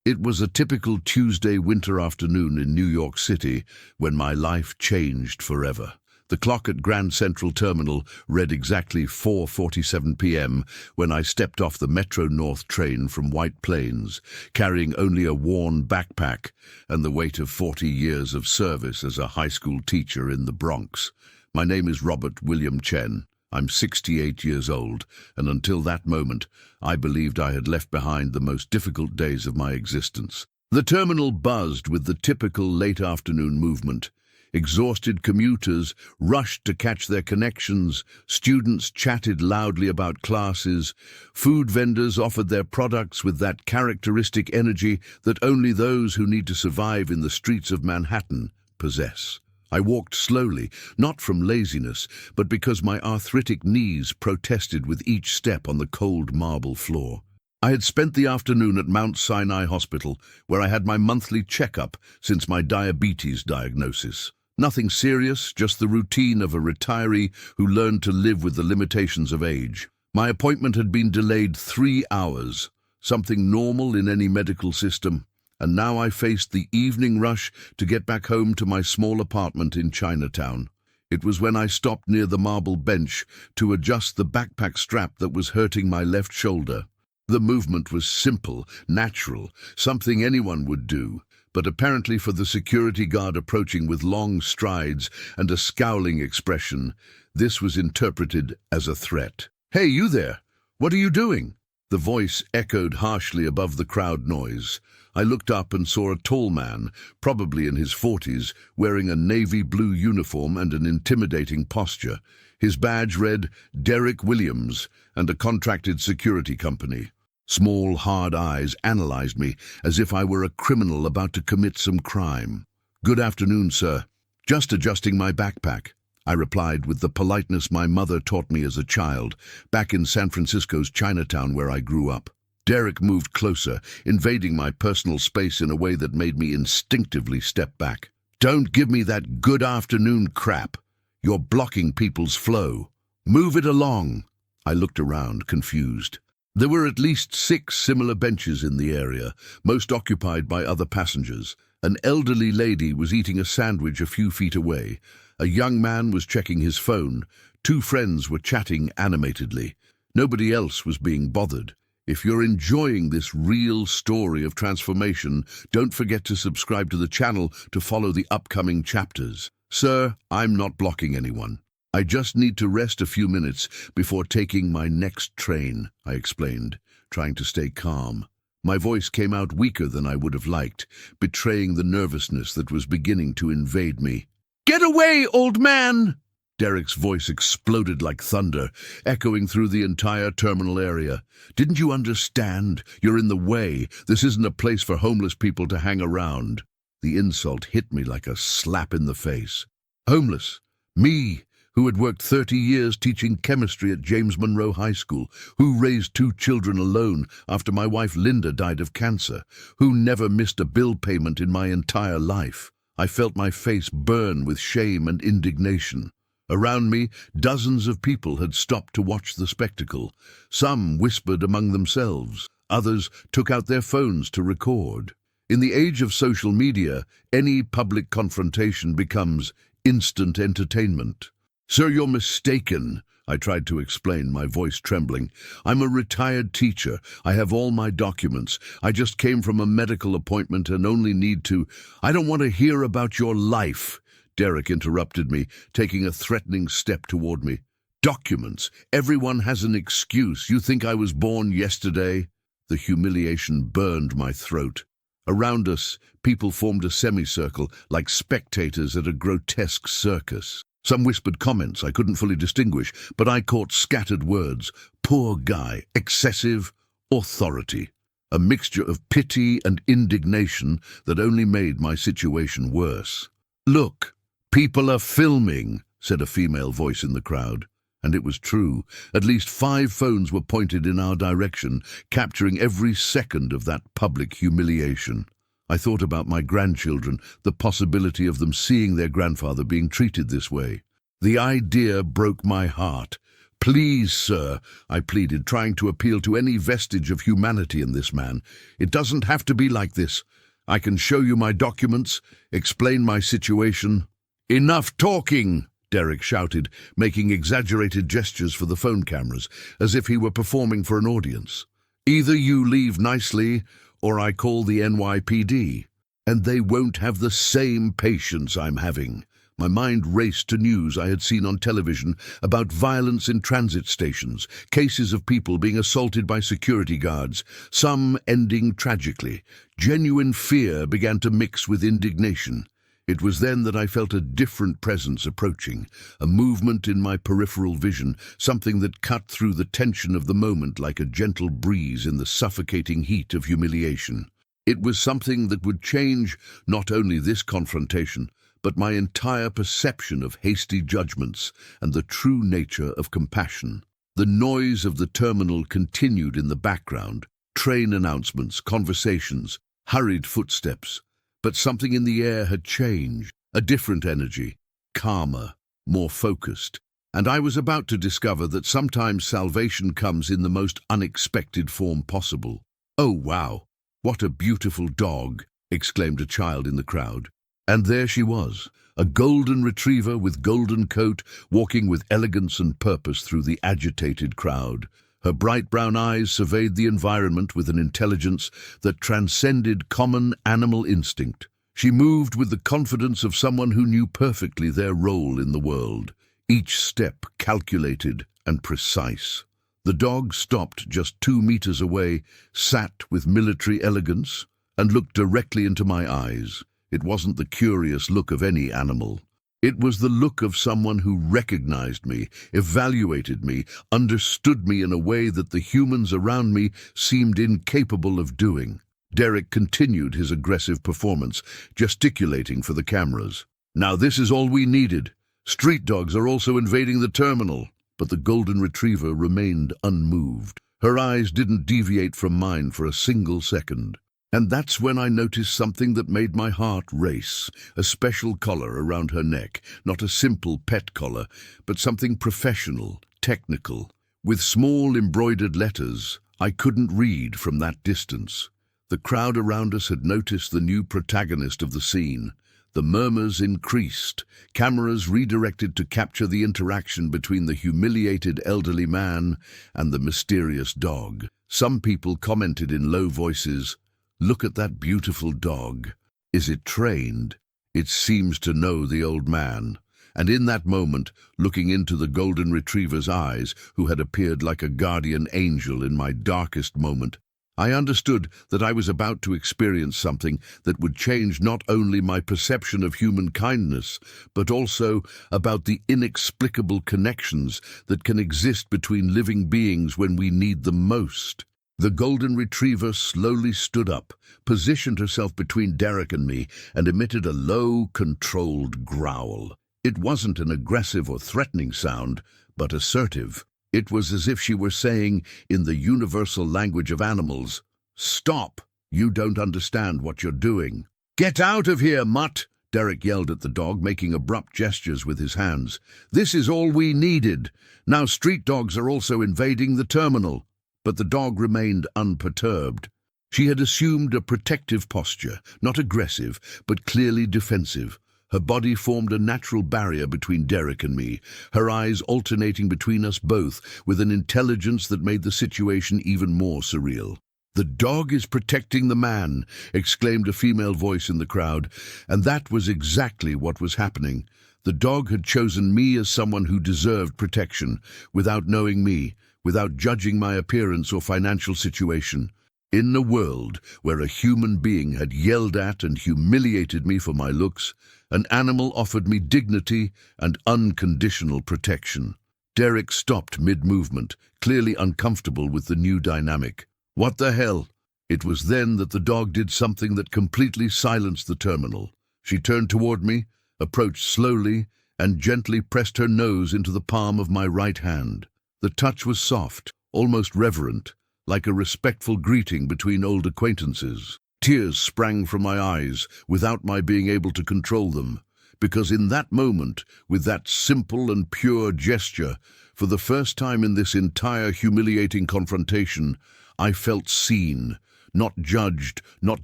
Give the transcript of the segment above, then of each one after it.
It was a typical Tuesday winter afternoon in New York City when my life changed forever. The clock at Grand Central Terminal read exactly 4:47 p.m. when I stepped off the Metro North train from White Plains, carrying only a worn backpack and the weight of 40 years of service as a high school teacher in the Bronx. My name is Robert William Chen. I'm 68 years old, and until that moment, I believed I had left behind the most difficult days of my existence. The terminal buzzed with the typical late afternoon movement. Exhausted commuters rushed to catch their connections, students chatted loudly about classes, food vendors offered their products with that characteristic energy that only those who need to survive in the streets of Manhattan possess. I walked slowly, not from laziness, but because my arthritic knees protested with each step on the cold marble floor. I had spent the afternoon at Mount Sinai Hospital, where I had my monthly checkup since my diabetes diagnosis. Nothing serious, just the routine of a retiree who learned to live with the limitations of age. My appointment had been delayed 3 hours, something normal in any medical system. And now I faced the evening rush to get back home to my small apartment in Chinatown. It was when I stopped near the marble bench to adjust the backpack strap that was hurting my left shoulder. The movement was simple, natural, something anyone would do, but apparently for the security guard approaching with long strides and a scowling expression, this was interpreted as a threat. "Hey, you there! What are you doing?" The voice echoed harshly above the crowd noise. I looked up and saw a tall man, probably in his 40s, wearing a navy blue uniform and an intimidating posture. His badge read Derek Williams and a contracted security company. Small, hard eyes analyzed me as if I were a criminal about to commit some crime. "Good afternoon, sir. Just adjusting my backpack," I replied with the politeness my mother taught me as a child, back in San Francisco's Chinatown where I grew up. Derek moved closer, invading my personal space in a way that made me instinctively step back. "Don't give me that good afternoon crap. You're blocking people's flow. Move it along." I looked around, confused. There were at least 6 similar benches in the area, most occupied by other passengers. An elderly lady was eating a sandwich a few feet away. A young man was checking his phone. 2 friends were chatting animatedly. Nobody else was being bothered. If you're enjoying this real story of transformation, don't forget to subscribe to the channel to follow the upcoming chapters. "Sir, I'm not blocking anyone. I just need to rest a few minutes before taking my next train," I explained, trying to stay calm. My voice came out weaker than I would have liked, betraying the nervousness that was beginning to invade me. "Get away, old man!" Derek's voice exploded like thunder, echoing through the entire terminal area. "Didn't you understand? You're in the way. This isn't a place for homeless people to hang around." The insult hit me like a slap in the face. Homeless? Me, who had worked 30 years teaching chemistry at James Monroe High School, who raised 2 children alone after my wife Linda died of cancer, who never missed a bill payment in my entire life. I felt my face burn with shame and indignation. Around me, dozens of people had stopped to watch the spectacle. Some whispered among themselves. Others took out their phones to record. In the age of social media, any public confrontation becomes instant entertainment. "Sir, you're mistaken," I tried to explain, my voice trembling. "I'm a retired teacher. I have all my documents. I just came from a medical appointment and only need to—" "I don't want to hear about your life," Derek interrupted me, taking a threatening step toward me. "Documents. Everyone has an excuse. You think I was born yesterday?" The humiliation burned my throat. Around us, people formed a semicircle, like spectators at a grotesque circus. Some whispered comments I couldn't fully distinguish, but I caught scattered words. Poor guy, excessive, authority. A mixture of pity and indignation that only made my situation worse. "Look, people are filming," said a female voice in the crowd. And it was true. At least 5 phones were pointed in our direction, capturing every second of that public humiliation. I thought about my grandchildren, the possibility of them seeing their grandfather being treated this way. The idea broke my heart. "Please, sir," I pleaded, trying to appeal to any vestige of humanity in this man. "It doesn't have to be like this. I can show you my documents, explain my situation." "Enough talking!" Derek shouted, making exaggerated gestures for the phone cameras, as if he were performing for an audience. "Either you leave nicely, or I call the NYPD. And they won't have the same patience I'm having." My mind raced to news I had seen on television about violence in transit stations, cases of people being assaulted by security guards, some ending tragically. Genuine fear began to mix with indignation. It was then that I felt a different presence approaching, a movement in my peripheral vision, something that cut through the tension of the moment like a gentle breeze in the suffocating heat of humiliation. It was something that would change not only this confrontation, but my entire perception of hasty judgments and the true nature of compassion. The noise of the terminal continued in the background, train announcements, conversations, hurried footsteps. But something in the air had changed, a different energy, calmer, more focused. And I was about to discover that sometimes salvation comes in the most unexpected form possible. "Oh, wow, what a beautiful dog!" exclaimed a child in the crowd. And there she was, a golden retriever with golden coat, walking with elegance and purpose through the agitated crowd. Her bright brown eyes surveyed the environment with an intelligence that transcended common animal instinct. She moved with the confidence of someone who knew perfectly their role in the world, each step calculated and precise. The dog stopped just 2 meters away, sat with military elegance, and looked directly into my eyes. It wasn't the curious look of any animal. It was the look of someone who recognized me, evaluated me, understood me in a way that the humans around me seemed incapable of doing. Derek continued his aggressive performance, gesticulating for the cameras. "Now this is all we needed. Street dogs are also invading the terminal." But the golden retriever remained unmoved. Her eyes didn't deviate from mine for a single second. And that's when I noticed something that made my heart race, a special collar around her neck, not a simple pet collar, but something professional, technical, with small embroidered letters I couldn't read from that distance. The crowd around us had noticed the new protagonist of the scene. The murmurs increased, cameras redirected to capture the interaction between the humiliated elderly man and the mysterious dog. Some people commented in low voices, "Look at that beautiful dog. Is it trained? It seems to know the old man." And in that moment, looking into the golden retriever's eyes, who had appeared like a guardian angel in my darkest moment, I understood that I was about to experience something that would change not only my perception of human kindness, but also about the inexplicable connections that can exist between living beings when we need them most. The golden retriever slowly stood up, positioned herself between Derek and me, and emitted a low, controlled growl. It wasn't an aggressive or threatening sound, but assertive. It was as if she were saying, in the universal language of animals, "Stop! You don't understand what you're doing." "Get out of here, mutt!" Derek yelled at the dog, making abrupt gestures with his hands. "This is all we needed. Now street dogs are also invading the terminal." But the dog remained unperturbed. She had assumed a protective posture, not aggressive, but clearly defensive. Her body formed a natural barrier between Derek and me, her eyes alternating between us both with an intelligence that made the situation even more surreal. "The dog is protecting the man," exclaimed a female voice in the crowd, and that was exactly what was happening. The dog had chosen me as someone who deserved protection, without knowing me, without judging my appearance or financial situation. In a world where a human being had yelled at and humiliated me for my looks, an animal offered me dignity and unconditional protection. Derek stopped mid-movement, clearly uncomfortable with the new dynamic. "What the hell?" It was then that the dog did something that completely silenced the terminal. She turned toward me, approached slowly, and gently pressed her nose into the palm of my right hand. The touch was soft, almost reverent, like a respectful greeting between old acquaintances. Tears sprang from my eyes without my being able to control them, because in that moment, with that simple and pure gesture, For the first time in this entire humiliating confrontation, I felt seen, not judged, not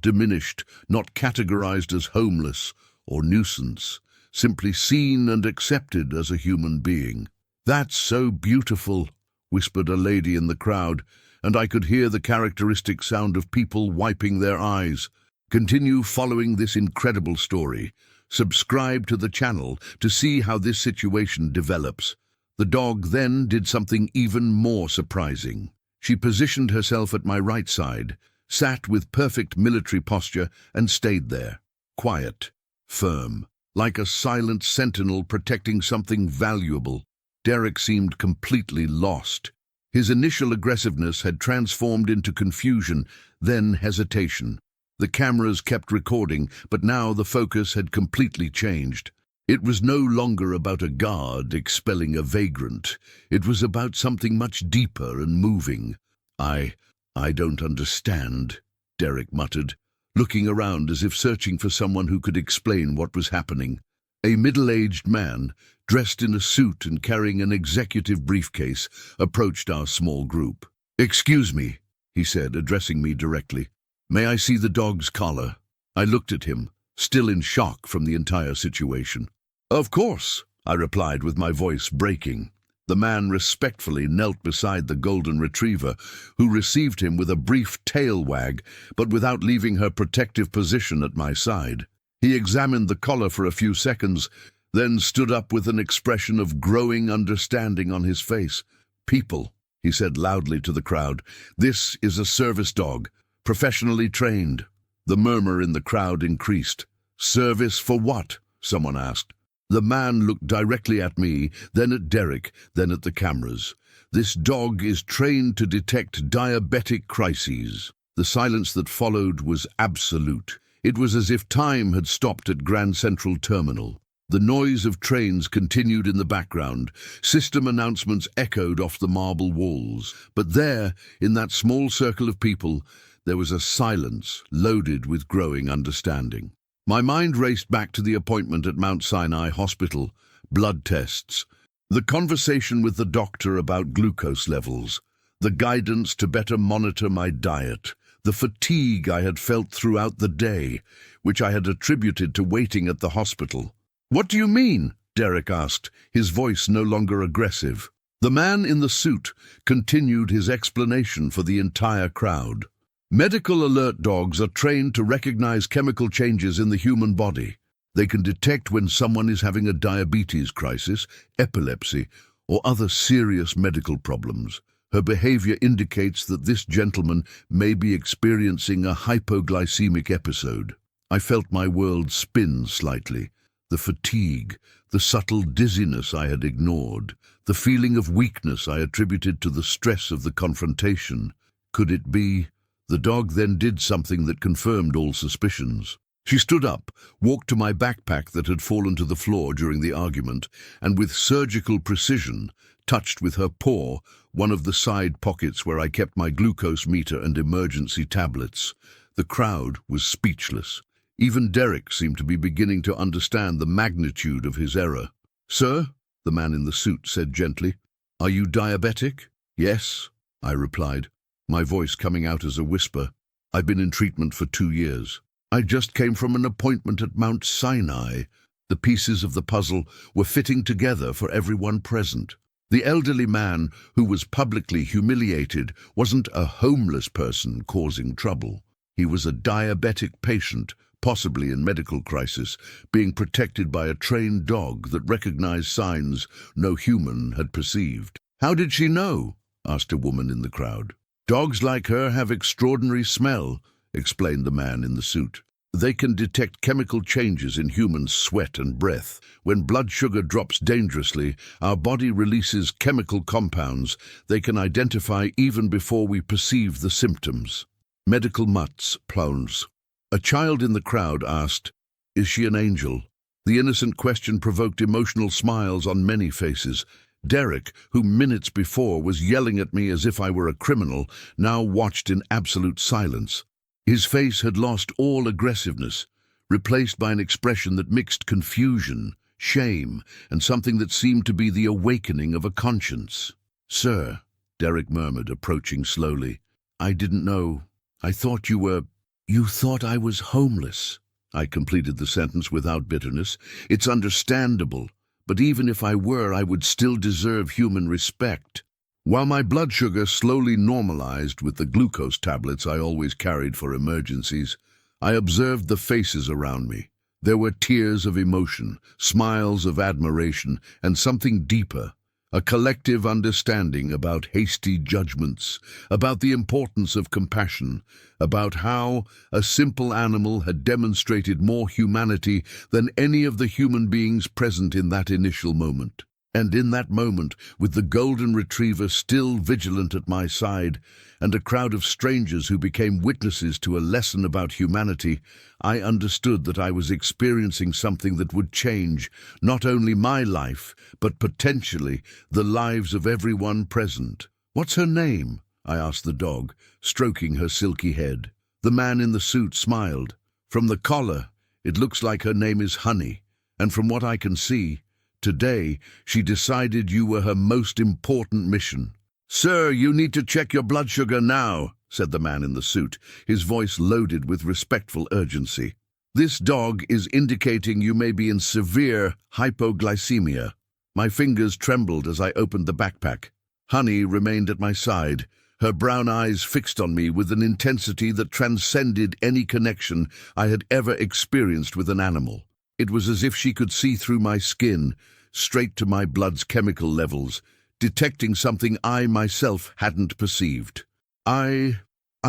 diminished, not categorized as homeless or nuisance, simply seen and accepted as a human being. "That's so beautiful," whispered a lady in the crowd, and I could hear the characteristic sound of people wiping their eyes. Continue following this incredible story. Subscribe to the channel to see how this situation develops. The dog then did something even more surprising. She positioned herself at my right side, sat with perfect military posture, and stayed there, quiet, firm, like a silent sentinel protecting something valuable. Derek seemed completely lost. His initial aggressiveness had transformed into confusion, then hesitation. The cameras kept recording, but now the focus had completely changed. It was no longer about a guard expelling a vagrant. It was about something much deeper and moving. I don't understand," Derek muttered, looking around as if searching for someone who could explain what was happening. A middle-aged man, dressed in a suit and carrying an executive briefcase, approached our small group. "Excuse me," he said, addressing me directly. "May I see the dog's collar?" I looked at him, still in shock from the entire situation. "Of course," I replied with my voice breaking. The man respectfully knelt beside the golden retriever, who received him with a brief tail wag, but without leaving her protective position at my side. He examined the collar for a few seconds, then stood up with an expression of growing understanding on his face. "People," he said loudly to the crowd, "this is a service dog, professionally trained." The murmur in the crowd increased. "Service for what?" someone asked. The man looked directly at me, then at Derek, then at the cameras. "This dog is trained to detect diabetic crises." The silence that followed was absolute. It was as if time had stopped at Grand Central Terminal. The noise of trains continued in the background. System announcements echoed off the marble walls. But there, in that small circle of people, there was a silence loaded with growing understanding. My mind raced back to the appointment at Mount Sinai Hospital, blood tests, the conversation with the doctor about glucose levels, the guidance to better monitor my diet, the fatigue I had felt throughout the day, which I had attributed to waiting at the hospital. "What do you mean?" Derek asked, his voice no longer aggressive. The man in the suit continued his explanation for the entire crowd. "Medical alert dogs are trained to recognize chemical changes in the human body. They can detect when someone is having a diabetes crisis, epilepsy, or other serious medical problems. Her behavior indicates that this gentleman may be experiencing a hypoglycemic episode." I felt my world spin slightly. The fatigue, the subtle dizziness I had ignored, the feeling of weakness I attributed to the stress of the confrontation. Could it be? The dog then did something that confirmed all suspicions. She stood up, walked to my backpack that had fallen to the floor during the argument, and with surgical precision touched with her paw one of the side pockets where I kept my glucose meter and emergency tablets. The crowd was speechless. Even Derek seemed to be beginning to understand the magnitude of his error. "Sir," the man in the suit said gently, "are you diabetic?" "Yes," I replied, my voice coming out as a whisper. "I've been in treatment for 2 years. I just came from an appointment at Mount Sinai." The pieces of the puzzle were fitting together for everyone present. The elderly man who was publicly humiliated wasn't a homeless person causing trouble. He was a diabetic patient, possibly in medical crisis, being protected by a trained dog that recognized signs no human had perceived. "How did she know?" asked a woman in the crowd. "Dogs like her have extraordinary smell," explained the man in the suit. "They can detect chemical changes in human sweat and breath. When blood sugar drops dangerously, our body releases chemical compounds they can identify even before we perceive the symptoms." Medical mutts, plons. A child in the crowd asked, "Is she an angel?" The innocent question provoked emotional smiles on many faces. Derek, who minutes before was yelling at me as if I were a criminal, now watched in absolute silence. His face had lost all aggressiveness, replaced by an expression that mixed confusion, shame, and something that seemed to be the awakening of a conscience. "Sir," Derek murmured, approaching slowly, "I didn't know. I thought you were—" "You thought I was homeless." I completed the sentence without bitterness. "It's understandable, but even if I were, I would still deserve human respect." While my blood sugar slowly normalized with the glucose tablets I always carried for emergencies, I observed the faces around me. There were tears of emotion, smiles of admiration, and something deeper, a collective understanding about hasty judgments, about the importance of compassion, about how a simple animal had demonstrated more humanity than any of the human beings present in that initial moment. And in that moment, with the golden retriever still vigilant at my side, and a crowd of strangers who became witnesses to a lesson about humanity, I understood that I was experiencing something that would change not only my life, but potentially the lives of everyone present. "What's her name?" I asked the dog, stroking her silky head. The man in the suit smiled. "From the collar, it looks like her name is Honey, and from what I can see, today, she decided you were her most important mission." "Sir, you need to check your blood sugar now," said the man in the suit, his voice loaded with respectful urgency. "This dog is indicating you may be in severe hypoglycemia." My fingers trembled as I opened the backpack. Honey remained at my side, her brown eyes fixed on me with an intensity that transcended any connection I had ever experienced with an animal. It was as if she could see through my skin, straight to my blood's chemical levels, detecting something I myself hadn't perceived. I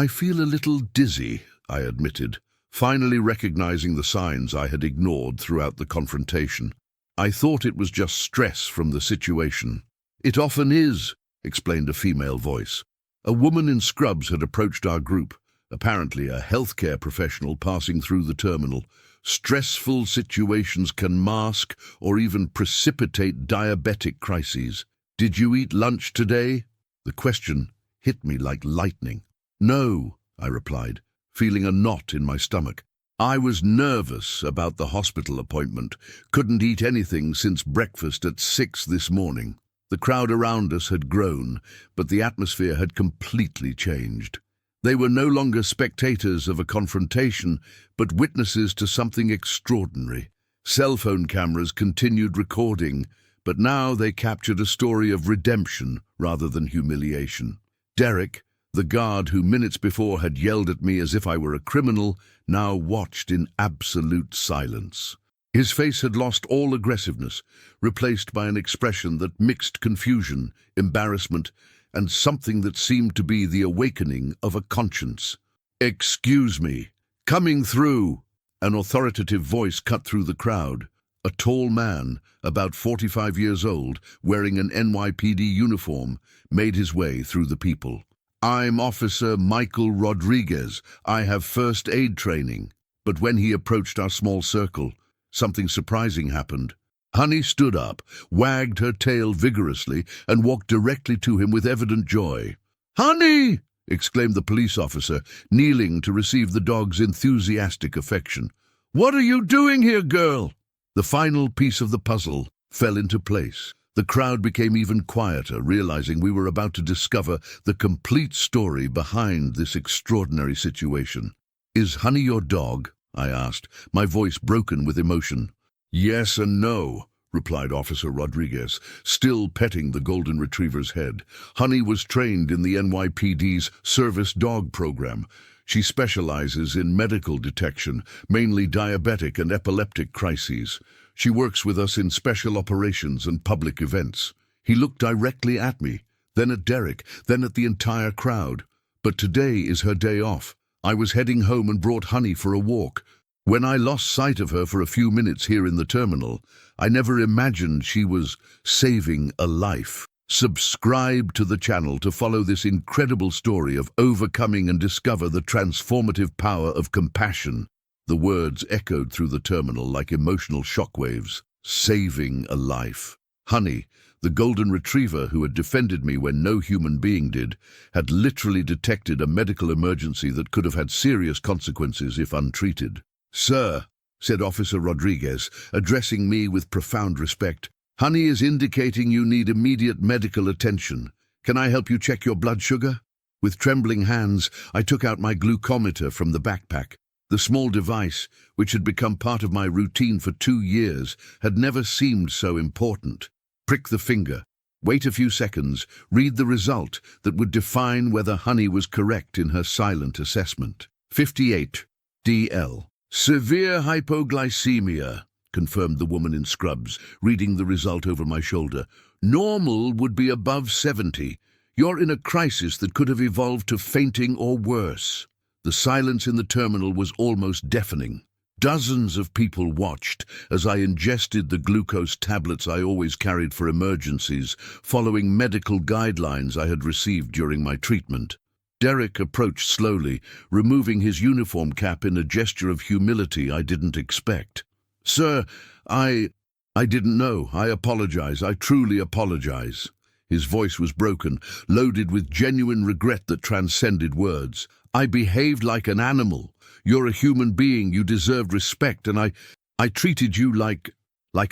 feel a little dizzy," I admitted, finally recognizing the signs I had ignored throughout the confrontation. "I thought it was just stress from the situation." "It often is," explained a female voice. A woman in scrubs had approached our group, apparently a healthcare professional passing through the terminal. "Stressful situations can mask or even precipitate diabetic crises. Did you eat lunch today?" The question hit me like lightning. "No," I replied, feeling a knot in my stomach. I was nervous about the hospital appointment, couldn't eat anything since breakfast at 6 this morning. The crowd around us had grown, but the atmosphere had completely changed. They were no longer spectators of a confrontation, but witnesses to something extraordinary. Cell phone cameras continued recording, but now they captured a story of redemption rather than humiliation. Derek, the guard who minutes before had yelled at me as if I were a criminal, now watched in absolute silence. His face had lost all aggressiveness, replaced by an expression that mixed confusion, embarrassment, and something that seemed to be the awakening of a conscience. "Excuse me. Coming through!" An authoritative voice cut through the crowd. A tall man, about 45 years old, wearing an NYPD uniform, made his way through the people. "I'm Officer Michael Rodriguez. I have first aid training." But when he approached our small circle, something surprising happened. Honey stood up, wagged her tail vigorously, and walked directly to him with evident joy. "Honey!" exclaimed the police officer, kneeling to receive the dog's enthusiastic affection. "What are you doing here, girl?" The final piece of the puzzle fell into place. The crowd became even quieter, realizing we were about to discover the complete story behind this extraordinary situation. "Is Honey your dog?" I asked, my voice broken with emotion. "Yes and no," replied Officer Rodriguez, still petting the golden retriever's head. "Honey was trained in the NYPD's service dog program. She specializes in medical detection, mainly diabetic and epileptic crises. She works with us in special operations and public events." He looked directly at me, then at Derek, then at the entire crowd. "But today is her day off. I was heading home and brought Honey for a walk. When I lost sight of her for a few minutes here in the terminal, I never imagined she was saving a life." Subscribe to the channel to follow this incredible story of overcoming and discover the transformative power of compassion. The words echoed through the terminal like emotional shockwaves. Saving a life. Honey, the golden retriever who had defended me when no human being did, had literally detected a medical emergency that could have had serious consequences if untreated. "Sir," said Officer Rodriguez, addressing me with profound respect. "Honey is indicating you need immediate medical attention. Can I help you check your blood sugar?" With trembling hands, I took out my glucometer from the backpack. The small device, which had become part of my routine for 2 years, had never seemed so important. Prick the finger. Wait a few seconds. Read the result that would define whether Honey was correct in her silent assessment. 58 DL. "Severe hypoglycemia," confirmed the woman in scrubs, reading the result over my shoulder. "Normal would be above 70. You're in a crisis that could have evolved to fainting or worse." The silence in the terminal was almost deafening. Dozens of people watched as I ingested the glucose tablets I always carried for emergencies, following medical guidelines I had received during my treatment. Derek approached slowly, removing his uniform cap in a gesture of humility I didn't expect. "Sir, I didn't know. I apologize. I truly apologize." His voice was broken, loaded with genuine regret that transcended words. "I behaved like an animal. You're a human being. You deserved respect, and I treated you like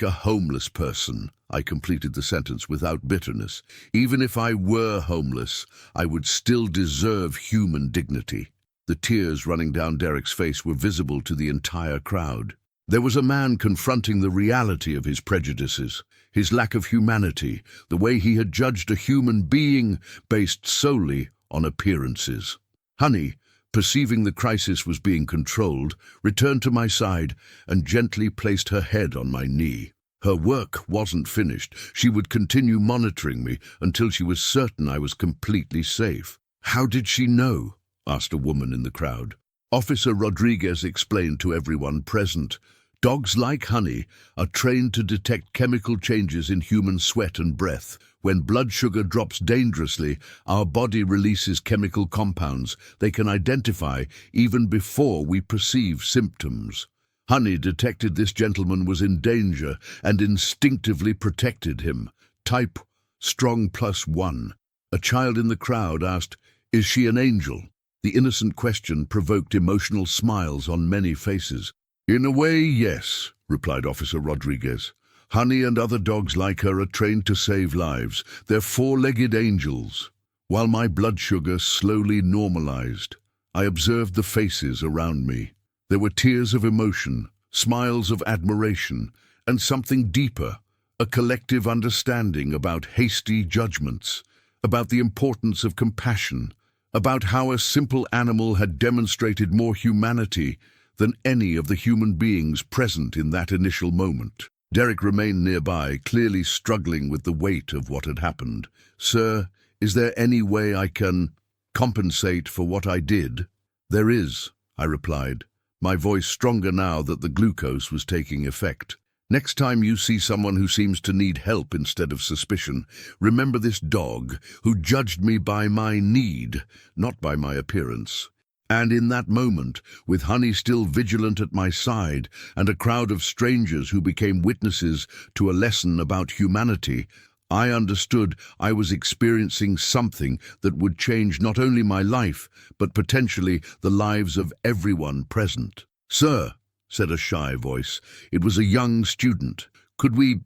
a homeless person." I completed the sentence without bitterness. Even if I were homeless, I would still deserve human dignity. The tears running down Derek's face were visible to the entire crowd. There was a man confronting the reality of his prejudices, his lack of humanity, the way he had judged a human being based solely on appearances. Honey, perceiving the crisis was being controlled, returned to my side and gently placed her head on my knee. Her work wasn't finished. She would continue monitoring me until she was certain I was completely safe. "How did she know?" asked a woman in the crowd. Officer Rodriguez explained to everyone present. "Dogs like Honey are trained to detect chemical changes in human sweat and breath. When blood sugar drops dangerously, our body releases chemical compounds they can identify even before we perceive symptoms. Honey detected this gentleman was in danger and instinctively protected him. Type strong +1. A child in the crowd asked, "Is she an angel?" The innocent question provoked emotional smiles on many faces. "In a way, yes," replied Officer Rodriguez. "Honey and other dogs like her are trained to save lives. They're four-legged angels." While my blood sugar slowly normalized, I observed the faces around me. There were tears of emotion, smiles of admiration, and something deeper, a collective understanding about hasty judgments, about the importance of compassion, about how a simple animal had demonstrated more humanity than any of the human beings present in that initial moment. Derek remained nearby, clearly struggling with the weight of what had happened. "Sir, is there any way I can compensate for what I did?" "There is," I replied, my voice stronger now that the glucose was taking effect. "Next time you see someone who seems to need help instead of suspicion, remember this dog who judged me by my need, not by my appearance." And in that moment, with Honey still vigilant at my side and a crowd of strangers who became witnesses to a lesson about humanity, I understood I was experiencing something that would change not only my life, but potentially the lives of everyone present. "Sir," said a shy voice. It was a young student. Could we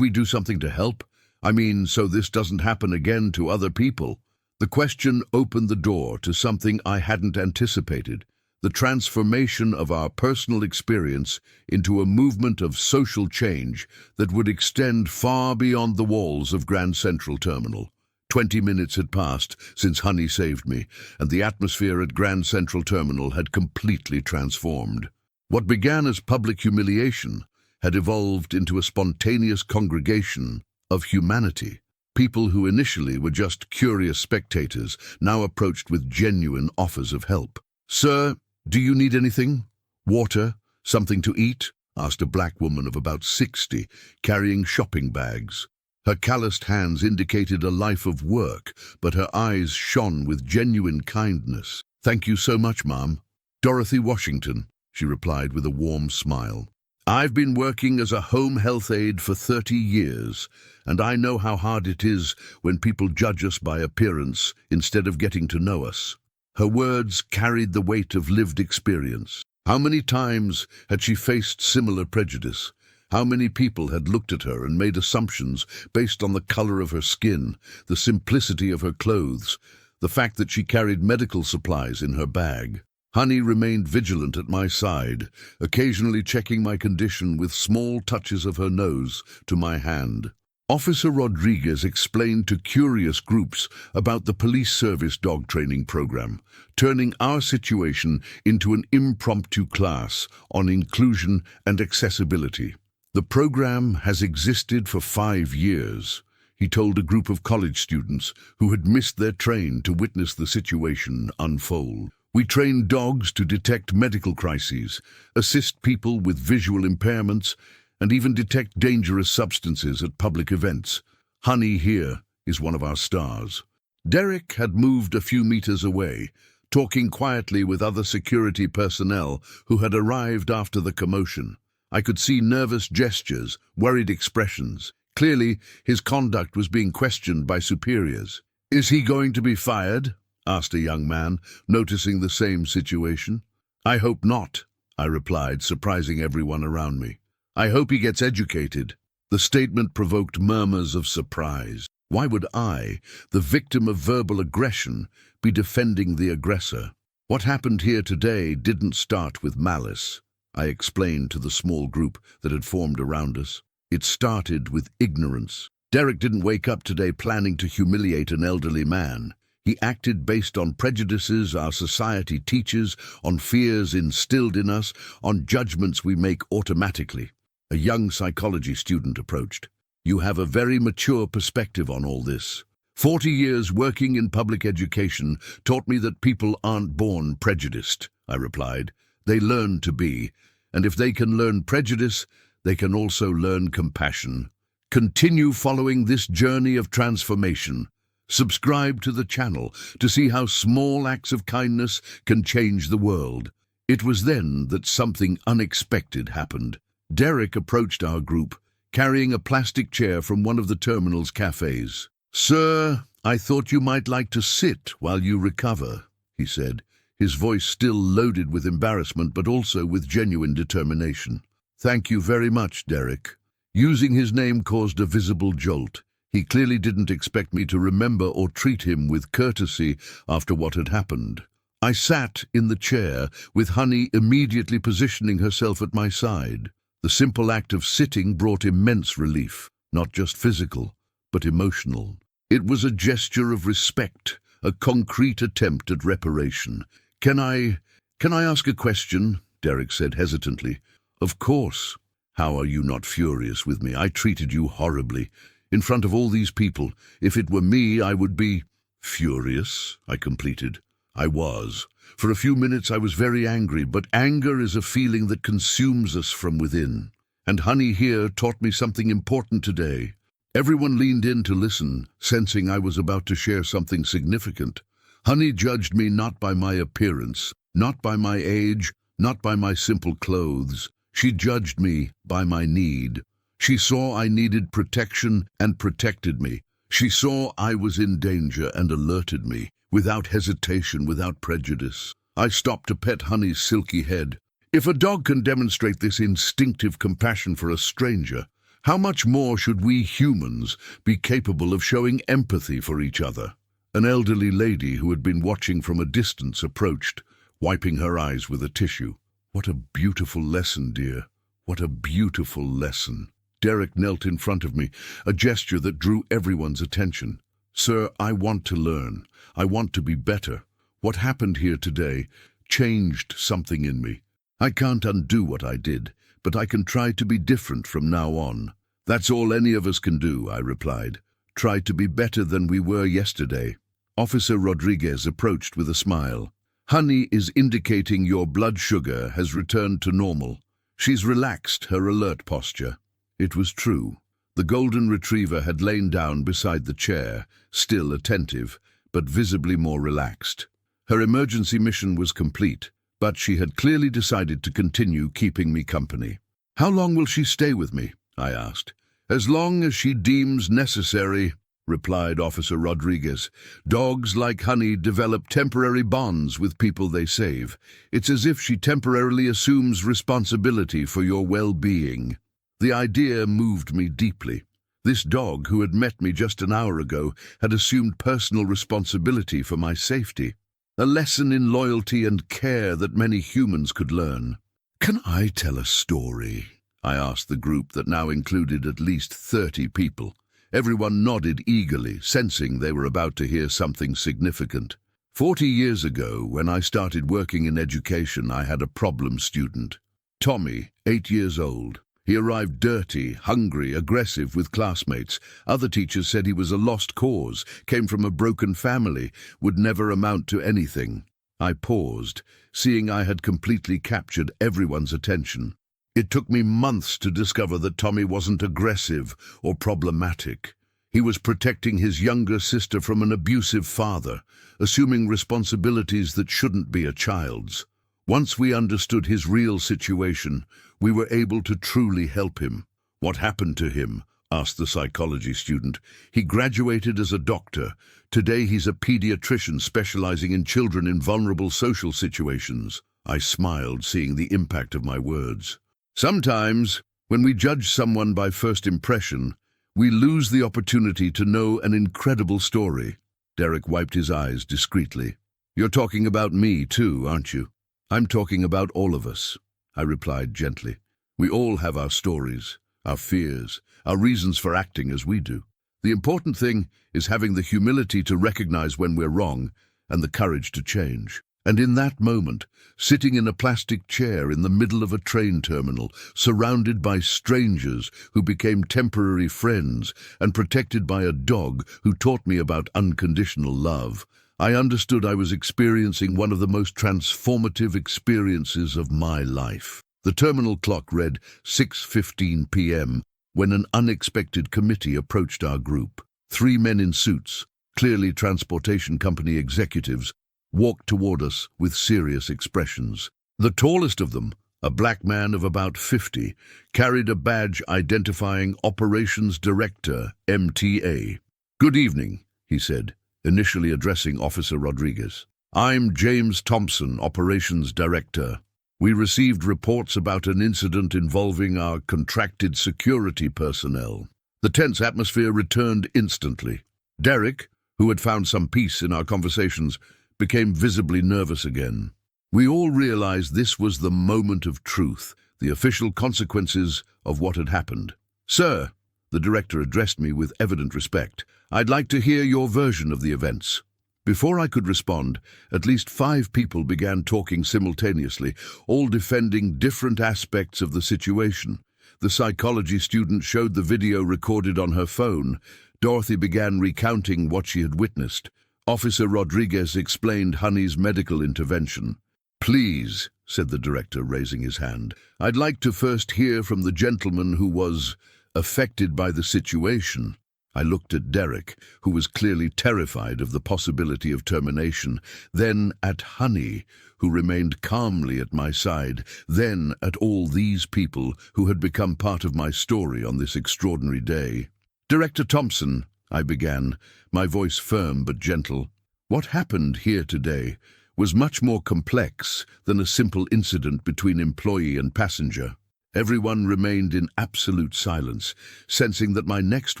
do something to help? I mean, so this doesn't happen again to other people." The question opened the door to something I hadn't anticipated, the transformation of our personal experience into a movement of social change that would extend far beyond the walls of Grand Central Terminal. 20 minutes had passed since Honey saved me, and the atmosphere at Grand Central Terminal had completely transformed. What began as public humiliation had evolved into a spontaneous congregation of humanity. People who initially were just curious spectators now approached with genuine offers of help. "Sir, do you need anything? Water? Something to eat?" asked a black woman of about 60, carrying shopping bags. Her calloused hands indicated a life of work, but her eyes shone with genuine kindness. "Thank you so much, ma'am." "Dorothy Washington," she replied with a warm smile. "I've been working as a home health aide for 30 years, and I know how hard it is when people judge us by appearance instead of getting to know us." Her words carried the weight of lived experience. How many times had she faced similar prejudice? How many people had looked at her and made assumptions based on the color of her skin, the simplicity of her clothes, the fact that she carried medical supplies in her bag? Honey remained vigilant at my side, occasionally checking my condition with small touches of her nose to my hand. Officer Rodriguez explained to curious groups about the police service dog training program, turning our situation into an impromptu class on inclusion and accessibility. The program has existed for 5 years, he told a group of college students who had missed their train to witness the situation unfold. We train dogs to detect medical crises, assist people with visual impairments, and even detect dangerous substances at public events. Honey here is one of our stars. Derek had moved a few meters away, talking quietly with other security personnel who had arrived after the commotion. I could see nervous gestures, worried expressions. Clearly, his conduct was being questioned by superiors. "Is he going to be fired?" asked a young man, noticing the same situation. "I hope not," I replied, surprising everyone around me. "I hope he gets educated." The statement provoked murmurs of surprise. Why would I, the victim of verbal aggression, be defending the aggressor? What happened here today didn't start with malice, I explained to the small group that had formed around us. It started with ignorance. Derek didn't wake up today planning to humiliate an elderly man. He acted based on prejudices our society teaches, on fears instilled in us, on judgments we make automatically. A young psychology student approached. "You have a very mature perspective on all this. 40 years working in public education taught me that people aren't born prejudiced," I replied. "They learn to be, and if they can learn prejudice, they can also learn compassion. Continue following this journey of transformation. Subscribe to the channel to see how small acts of kindness can change the world." It was then that something unexpected happened. Derek approached our group, carrying a plastic chair from one of the terminal's cafes. "Sir, I thought you might like to sit while you recover," he said, his voice still loaded with embarrassment but also with genuine determination. "Thank you very much, Derek." Using his name caused a visible jolt. He clearly didn't expect me to remember or treat him with courtesy after what had happened. I sat in the chair, with Honey immediately positioning herself at my side. The simple act of sitting brought immense relief, not just physical, but emotional. It was a gesture of respect, a concrete attempt at reparation. Can I ask a question?" Derek said hesitantly. "Of course. How are you not furious with me? I treated you horribly. In front of all these people. If it were me, I would be..." "Furious," I completed. I was. For a few minutes I was very angry, but anger is a feeling that consumes us from within. And Honey here taught me something important today. Everyone leaned in to listen, sensing I was about to share something significant. Honey judged me not by my appearance, not by my age, not by my simple clothes. She judged me by my need. She saw I needed protection and protected me. She saw I was in danger and alerted me, without hesitation, without prejudice. I stopped to pet Honey's silky head. If a dog can demonstrate this instinctive compassion for a stranger, how much more should we humans be capable of showing empathy for each other? An elderly lady who had been watching from a distance approached, wiping her eyes with a tissue. "What a beautiful lesson, dear. What a beautiful lesson." Derek knelt in front of me, a gesture that drew everyone's attention. "Sir, I want to learn. I want to be better. What happened here today changed something in me. I can't undo what I did, but I can try to be different from now on." "That's all any of us can do," I replied. "Try to be better than we were yesterday." Officer Rodriguez approached with a smile. "Honey is indicating your blood sugar has returned to normal." She's relaxed her alert posture. It was true. The golden retriever had lain down beside the chair, still attentive, but visibly more relaxed. Her emergency mission was complete, but she had clearly decided to continue keeping me company. "How long will she stay with me?" I asked. "As long as she deems necessary." replied Officer Rodriguez. Dogs, like Honey, develop temporary bonds with people they save. It's as if she temporarily assumes responsibility for your well-being. The idea moved me deeply. This dog, who had met me just an hour ago, had assumed personal responsibility for my safety. A lesson in loyalty and care that many humans could learn. "Can I tell a story?" I asked the group that now included at least 30 people. Everyone nodded eagerly, sensing they were about to hear something significant. 40 years ago, when I started working in education, I had a problem student. Tommy, 8 years old. He arrived dirty, hungry, aggressive with classmates. Other teachers said he was a lost cause, came from a broken family, would never amount to anything. I paused, seeing I had completely captured everyone's attention. It took me months to discover that Tommy wasn't aggressive or problematic. He was protecting his younger sister from an abusive father, assuming responsibilities that shouldn't be a child's. Once we understood his real situation, we were able to truly help him. "What happened to him?" asked the psychology student. "He graduated as a doctor. Today he's a pediatrician specializing in children in vulnerable social situations." I smiled, seeing the impact of my words. Sometimes, when we judge someone by first impression, we lose the opportunity to know an incredible story. Derek wiped his eyes discreetly. "You're talking about me too, aren't you?" "I'm talking about all of us," I replied gently. "We all have our stories, our fears, our reasons for acting as we do. The important thing is having the humility to recognize when we're wrong and the courage to change." And in that moment, sitting in a plastic chair in the middle of a train terminal, surrounded by strangers who became temporary friends and protected by a dog who taught me about unconditional love, I understood I was experiencing one of the most transformative experiences of my life. The terminal clock read 6:15 p.m. when an unexpected committee approached our group. 3 men in suits, clearly transportation company executives, walked toward us with serious expressions. The tallest of them, a black man of about 50, carried a badge identifying Operations Director, MTA. "Good evening," he said, initially addressing Officer Rodriguez. "I'm James Thompson, Operations Director. We received reports about an incident involving our contracted security personnel." The tense atmosphere returned instantly. Derek, who had found some peace in our conversations, became visibly nervous again. We all realized this was the moment of truth, the official consequences of what had happened. "Sir," the director addressed me with evident respect, "I'd like to hear your version of the events." Before I could respond, at least 5 people began talking simultaneously, all defending different aspects of the situation. The psychology student showed the video recorded on her phone. Dorothy began recounting what she had witnessed. Officer Rodriguez explained Honey's medical intervention. "Please," said the director, raising his hand, "I'd like to first hear from the gentleman who was affected by the situation." I looked at Derek, who was clearly terrified of the possibility of termination, then at Honey, who remained calmly at my side, then at all these people who had become part of my story on this extraordinary day. "Director Thompson," I began, my voice firm but gentle, "what happened here today was much more complex than a simple incident between employee and passenger." Everyone remained in absolute silence, sensing that my next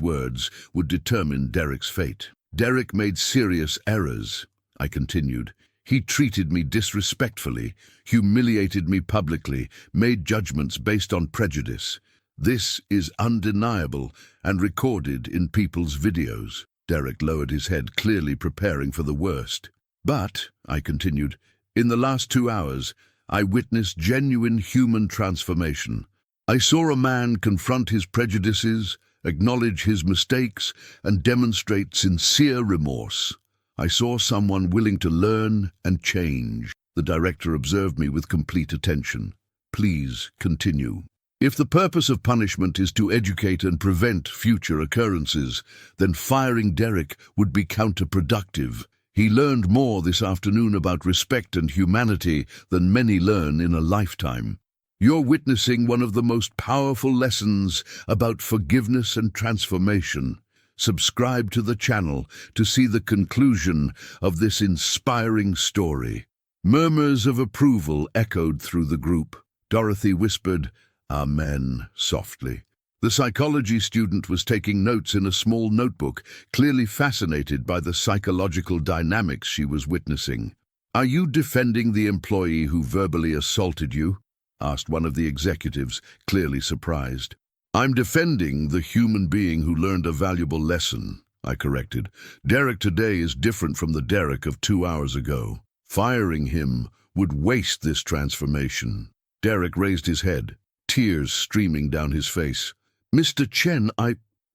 words would determine Derek's fate. "Derek made serious errors," I continued. "He treated me disrespectfully, humiliated me publicly, made judgments based on prejudice. This is undeniable and recorded in people's videos." Derek lowered his head, clearly preparing for the worst. "But," I continued, "in the last 2 hours, I witnessed genuine human transformation. I saw a man confront his prejudices, acknowledge his mistakes, and demonstrate sincere remorse. I saw someone willing to learn and change." The director observed me with complete attention. "Please continue." "If the purpose of punishment is to educate and prevent future occurrences, then firing Derek would be counterproductive. He learned more this afternoon about respect and humanity than many learn in a lifetime. You're witnessing one of the most powerful lessons about forgiveness and transformation. Subscribe to the channel to see the conclusion of this inspiring story. Murmurs of approval echoed through the group. Dorothy whispered, "Amen," softly. The psychology student was taking notes in a small notebook, clearly fascinated by the psychological dynamics she was witnessing. "Are you defending the employee who verbally assaulted you?" asked one of the executives, clearly surprised. "I'm defending the human being who learned a valuable lesson," I corrected. "Derek today is different from the Derek of 2 hours ago. Firing him would waste this transformation." Derek raised his head, tears streaming down his face. "Mr. Chen,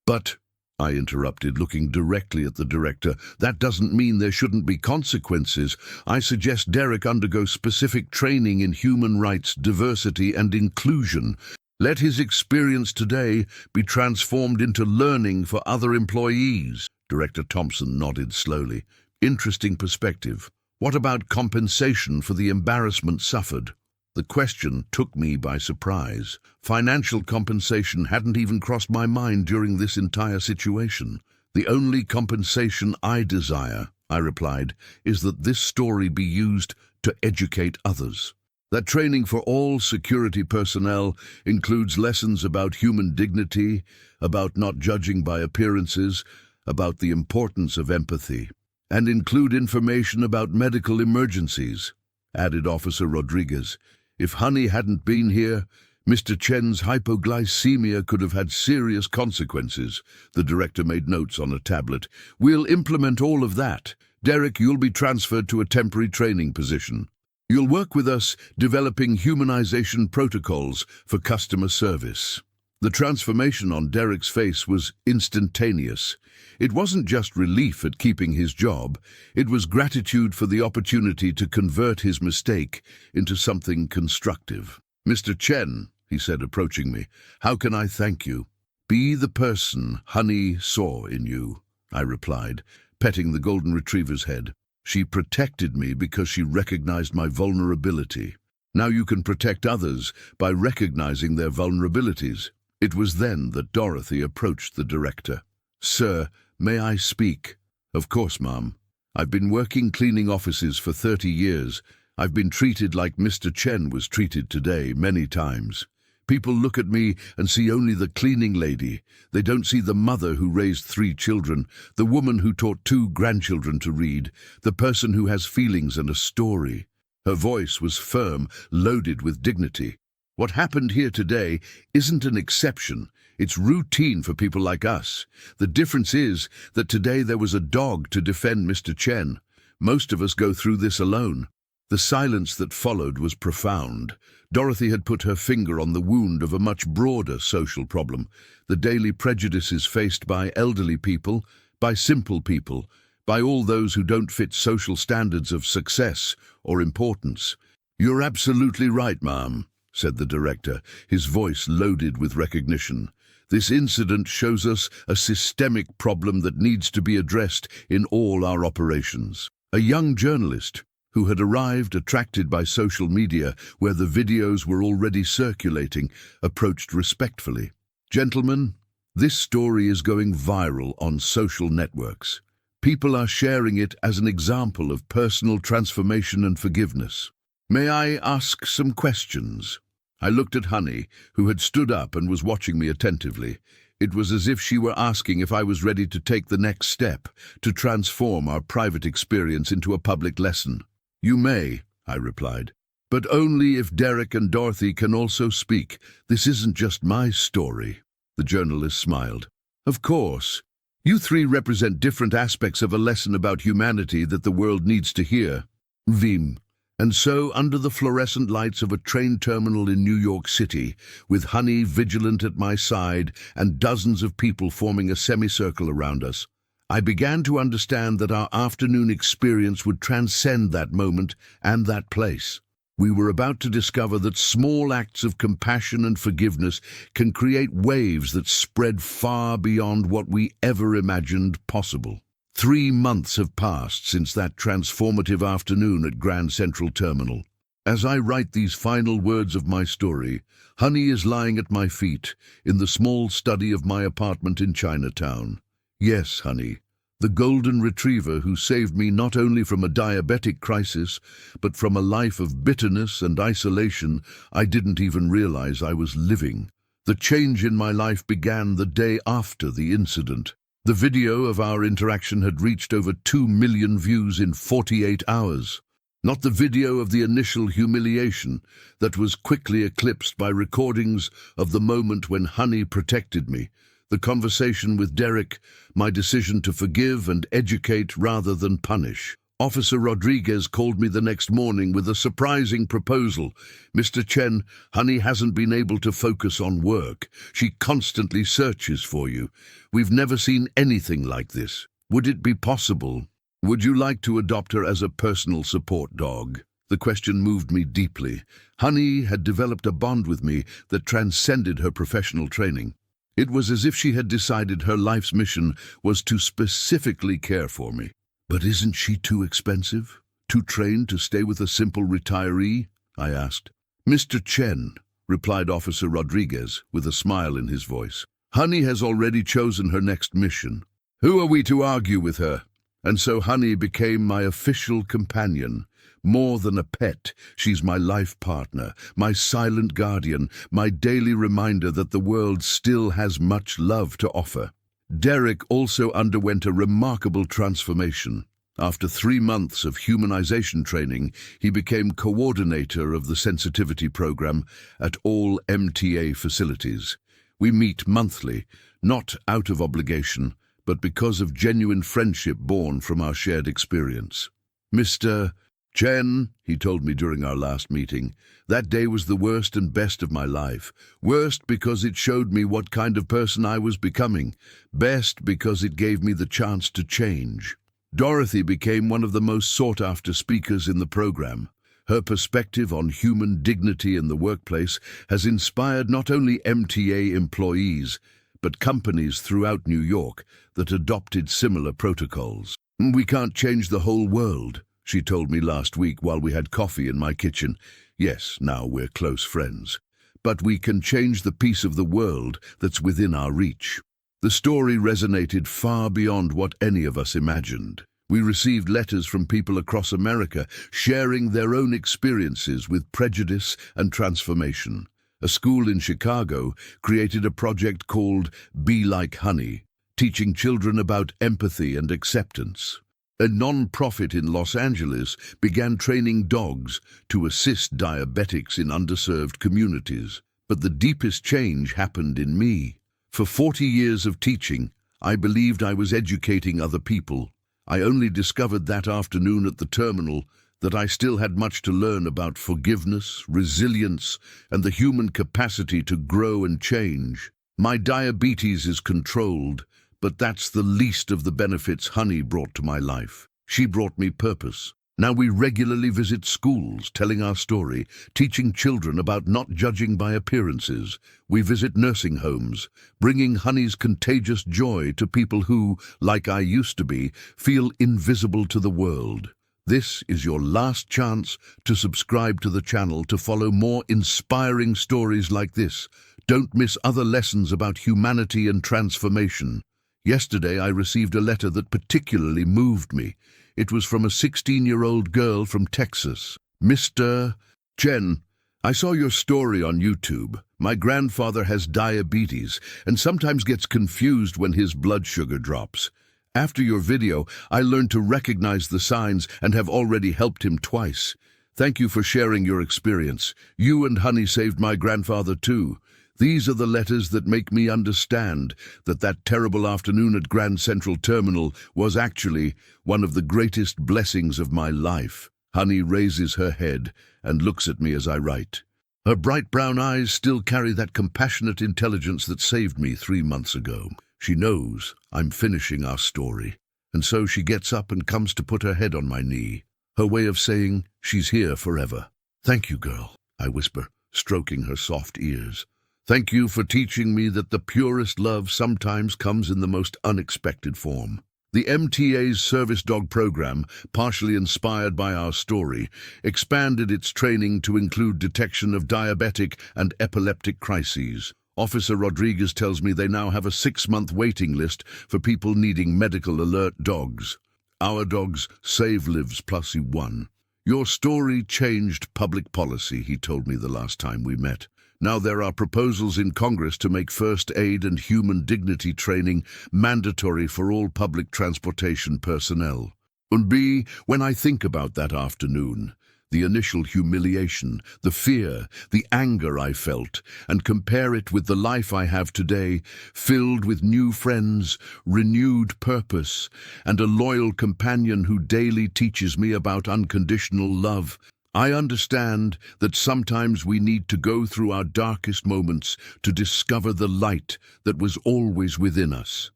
But," I interrupted, looking directly at the director, "that doesn't mean there shouldn't be consequences. I suggest Derek undergo specific training in human rights, diversity, and inclusion. Let his experience today be transformed into learning for other employees." Director Thompson nodded slowly. "Interesting perspective. What about compensation for the embarrassment suffered?" The question took me by surprise. Financial compensation hadn't even crossed my mind during this entire situation. "The only compensation I desire," I replied, "is that this story be used to educate others. That training for all security personnel includes lessons about human dignity, about not judging by appearances, about the importance of empathy, and include information about medical emergencies," added Officer Rodriguez. "If Honey hadn't been here, Mr. Chen's hypoglycemia could have had serious consequences." The director made notes on a tablet. "We'll implement all of that. Derek, you'll be transferred to a temporary training position. You'll work with us developing humanization protocols for customer service." The transformation on Derek's face was instantaneous. It wasn't just relief at keeping his job, it was gratitude for the opportunity to convert his mistake into something constructive. "Mr. Chen," he said, approaching me, "how can I thank you?" "Be the person Honey saw in you," I replied, petting the golden retriever's head. "She protected me because she recognized my vulnerability. Now you can protect others by recognizing their vulnerabilities." It was then that Dorothy approached the director. "Sir, may I speak?" "Of course, ma'am. I've been working cleaning offices for 30 years. I've been treated like Mr. Chen was treated today many times. People look at me and see only the cleaning lady. They don't see the mother who raised 3 children, the woman who taught 2 grandchildren to read, the person who has feelings and a story." Her voice was firm, loaded with dignity. "What happened here today isn't an exception. It's routine for people like us. The difference is that today there was a dog to defend Mr. Chen. Most of us go through this alone." The silence that followed was profound. Dorothy had put her finger on the wound of a much broader social problem, the daily prejudices faced by elderly people, by simple people, by all those who don't fit social standards of success or importance. "You're absolutely right, ma'am," said the director, his voice loaded with recognition. "This incident shows us a systemic problem that needs to be addressed in all our operations." A young journalist, who had arrived attracted by social media where the videos were already circulating, approached respectfully. "Gentlemen, this story is going viral on social networks. People are sharing it as an example of personal transformation and forgiveness. May I ask some questions?" I looked at Honey, who had stood up and was watching me attentively. It was as if she were asking if I was ready to take the next step, to transform our private experience into a public lesson. "You may," I replied, "but only if Derek and Dorothy can also speak. This isn't just my story." The journalist smiled. "Of course. You 3 represent different aspects of a lesson about humanity that the world needs to hear." Vim. And so, under the fluorescent lights of a train terminal in New York City, with Honey vigilant at my side and dozens of people forming a semicircle around us, I began to understand that our afternoon experience would transcend that moment and that place. We were about to discover that small acts of compassion and forgiveness can create waves that spread far beyond what we ever imagined possible. 3 months have passed since that transformative afternoon at Grand Central Terminal. As I write these final words of my story, Honey is lying at my feet in the small study of my apartment in Chinatown. Yes, honey. The golden retriever who saved me not only from a diabetic crisis, but from a life of bitterness and isolation I didn't even realize I was living. The change in my life began the day after the incident. The video of our interaction had reached over 2 million views in 48 hours. Not the video of the initial humiliation that was quickly eclipsed by recordings of the moment when Honey protected me, the conversation with Derek, my decision to forgive and educate rather than punish. Officer Rodriguez called me the next morning with a surprising proposal. "Mr. Chen, Honey hasn't been able to focus on work. She constantly searches for you. We've never seen anything like this. Would it be possible? Would you like to adopt her as a personal support dog?" The question moved me deeply. Honey had developed a bond with me that transcended her professional training. It was as if she had decided her life's mission was to specifically care for me. "But isn't she too expensive? Too trained to stay with a simple retiree?" I asked. "Mr. Chen," replied Officer Rodriguez with a smile in his voice, "Honey has already chosen her next mission. Who are we to argue with her?" And so Honey became my official companion. More than a pet, she's my life partner, my silent guardian, my daily reminder that the world still has much love to offer. Derek also underwent a remarkable transformation. After 3 months of humanization training, he became coordinator of the sensitivity program at all MTA facilities. We meet monthly, not out of obligation, but because of genuine friendship born from our shared experience. "Mr. Chen," he told me during our last meeting, "that day was the worst and best of my life. Worst because it showed me what kind of person I was becoming. Best because it gave me the chance to change." Dorothy became one of the most sought-after speakers in the program. Her perspective on human dignity in the workplace has inspired not only MTA employees, but companies throughout New York that adopted similar protocols. "We can't change the whole world," she told me last week while we had coffee in my kitchen. "Yes, now we're close friends. But we can change the piece of the world that's within our reach." The story resonated far beyond what any of us imagined. We received letters from people across America sharing their own experiences with prejudice and transformation. A school in Chicago created a project called Be Like Honey, teaching children about empathy and acceptance. A non-profit in Los Angeles began training dogs to assist diabetics in underserved communities. But the deepest change happened in me. For 40 years of teaching, I believed I was educating other people. I only discovered that afternoon at the terminal that I still had much to learn about forgiveness, resilience, and the human capacity to grow and change. My diabetes is controlled, but that's the least of the benefits Honey brought to my life. She brought me purpose. Now we regularly visit schools, telling our story, teaching children about not judging by appearances. We visit nursing homes, bringing Honey's contagious joy to people who, like I used to be, feel invisible to the world. This is your last chance to subscribe to the channel to follow more inspiring stories like this. Don't miss other lessons about humanity and transformation. Yesterday I received a letter that particularly moved me. It was from a 16-year-old girl from Texas. "Mr. Chen, I saw your story on YouTube. My grandfather has diabetes and sometimes gets confused when his blood sugar drops. After your video, I learned to recognize the signs and have already helped him twice. Thank you for sharing your experience. You and Honey saved my grandfather too. These are the letters that make me understand that terrible afternoon at Grand Central Terminal was actually one of the greatest blessings of my life." Honey raises her head and looks at me as I write. Her bright brown eyes still carry that compassionate intelligence that saved me 3 months ago. She knows I'm finishing our story, and so she gets up and comes to put her head on my knee, her way of saying she's here forever. "Thank you, girl," I whisper, stroking her soft ears. "Thank you for teaching me that the purest love sometimes comes in the most unexpected form." The MTA's service dog program, partially inspired by our story, expanded its training to include detection of diabetic and epileptic crises. Officer Rodriguez tells me they now have a 6-month waiting list for people needing medical alert dogs. Our dogs save lives plus one. Your story changed public policy, he told me the last time we met. Now there are proposals in Congress to make first aid and human dignity training mandatory for all public transportation personnel. And B, when I think about that afternoon, the initial humiliation, the fear, the anger I felt, and compare it with the life I have today, filled with new friends, renewed purpose, and a loyal companion who daily teaches me about unconditional love, I understand that sometimes we need to go through our darkest moments to discover the light that was always within us.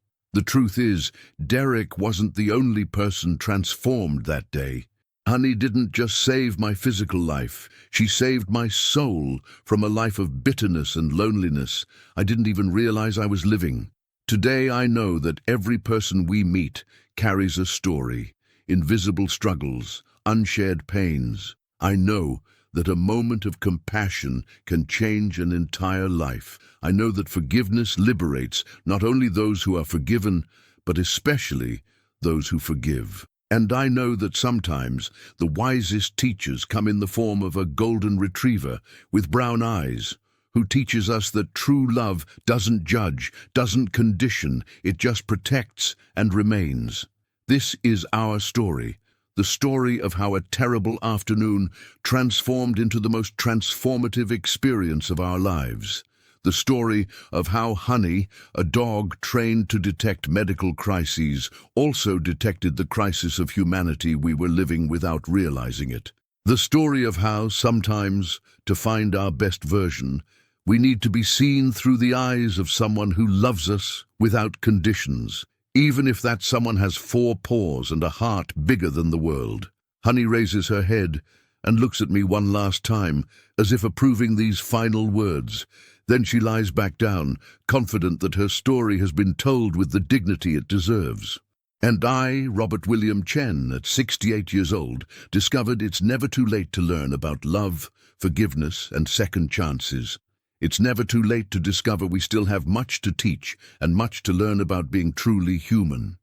The truth is, Derek wasn't the only person transformed that day. Honey didn't just save my physical life, she saved my soul from a life of bitterness and loneliness I didn't even realize I was living. Today I know that every person we meet carries a story, invisible struggles, unshared pains. I know that a moment of compassion can change an entire life. I know that forgiveness liberates not only those who are forgiven, but especially those who forgive. And I know that sometimes the wisest teachers come in the form of a golden retriever with brown eyes, who teaches us that true love doesn't judge, doesn't condition, it just protects and remains. This is our story. The story of how a terrible afternoon transformed into the most transformative experience of our lives. The story of how Honey, a dog trained to detect medical crises, also detected the crisis of humanity we were living without realizing it. The story of how, sometimes, to find our best version, we need to be seen through the eyes of someone who loves us without conditions, even if that someone has 4 paws and a heart bigger than the world. Honey raises her head and looks at me one last time, as if approving these final words. Then she lies back down, confident that her story has been told with the dignity it deserves. And I, Robert William Chen, at 68 years old, discovered it's never too late to learn about love, forgiveness, and second chances. It's never too late to discover we still have much to teach and much to learn about being truly human.